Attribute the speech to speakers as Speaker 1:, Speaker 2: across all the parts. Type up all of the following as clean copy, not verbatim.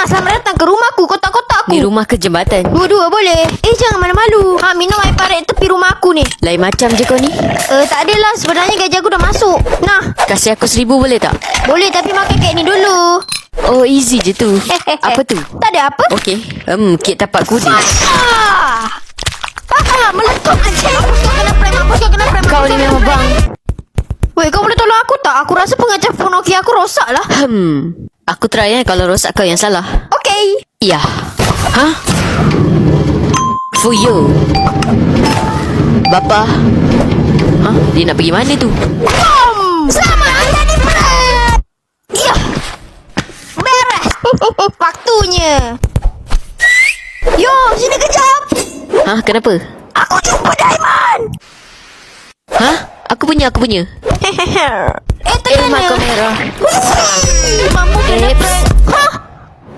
Speaker 1: selamat datang ke rumahku, kotak-kotak aku.
Speaker 2: Ni rumah ke jembatan?
Speaker 1: Dua-dua boleh. Jangan malu-malu. Minum air parit tepi rumah aku ni.
Speaker 2: Lain macam je kau ni.
Speaker 1: Tak adalah. Sebenarnya gaji aku dah masuk. Nah.
Speaker 2: Kasih aku 1,000 boleh tak?
Speaker 1: Boleh, tapi makan kek ni dulu.
Speaker 2: Oh, easy je tu. Apa tu?
Speaker 1: Tak ada apa.
Speaker 2: Okey. Kek tapak kuda.
Speaker 1: Meletup anjing. Kau kena prem.
Speaker 2: Kau ni memang bang.
Speaker 1: Weh, kau boleh tolong aku tak? Aku rasa pengacau phone Nokia aku rosak lah.
Speaker 2: Aku try kalau rosak kau yang salah.
Speaker 1: Okay.
Speaker 2: Ya. Ha? Fuyo. Bapa. Ha? Dia nak pergi mana tu?
Speaker 1: Selamat anda di prank. Ya. Beres. Waktunya. Yo, sini kejap.
Speaker 2: Ha? Kenapa?
Speaker 1: Aku jumpa diamond.
Speaker 2: Ha? Aku punya.
Speaker 1: Tekan
Speaker 2: Mak kamera.
Speaker 1: Mampu kena
Speaker 2: Eps.
Speaker 1: prank. Hah?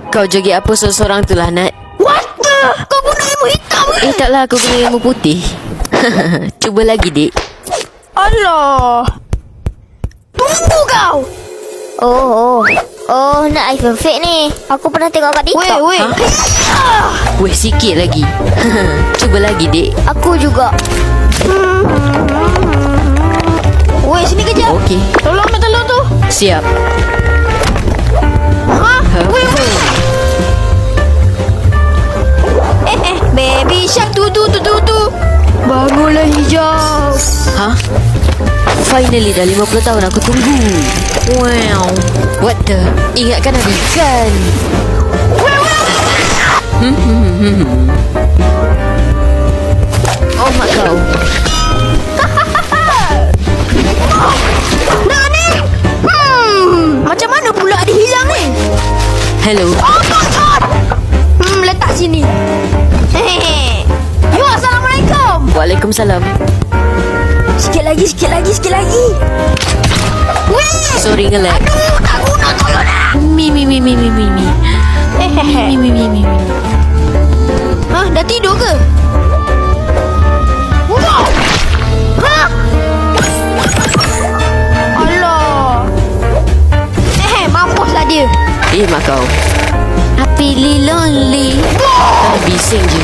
Speaker 2: Kau joget apa seorang tu lah, Nat?
Speaker 1: What the? Kau guna ilmu hitam ke?
Speaker 2: Taklah, aku guna ilmu putih. Cuba lagi, dik.
Speaker 1: Allah. Tunggu kau.
Speaker 3: Oh, nak iPhone fake ni. Aku pernah tengok kat TikTok.
Speaker 1: Weh.
Speaker 2: Weh, sikit lagi. Cuba lagi, dik.
Speaker 3: Aku juga.
Speaker 1: Weh, sini kejap.
Speaker 2: Okey.
Speaker 1: Tolong ambil telur tu.
Speaker 2: Siap.
Speaker 1: Weh. Baby shark tu. Bangunlah hijau.
Speaker 2: Ha? Finally dah 50 tahun aku tunggu. Wow. What the? Ingatkan ada ikan. Oh mak kau.
Speaker 1: Nak ni? Macam mana pula dia hilang ni?
Speaker 2: Hello.
Speaker 1: Letak sini. Yo, Assalamualaikum.
Speaker 2: Waalaikumsalam.
Speaker 1: Sikit lagi. Weh.
Speaker 2: Sorry ngelag.
Speaker 1: Tak guna tolong lah.
Speaker 2: Mi.
Speaker 1: Dah tidur ke? Wow. Allah. Mampuslah dia.
Speaker 2: Mak kau. Happily lonely. Bising je.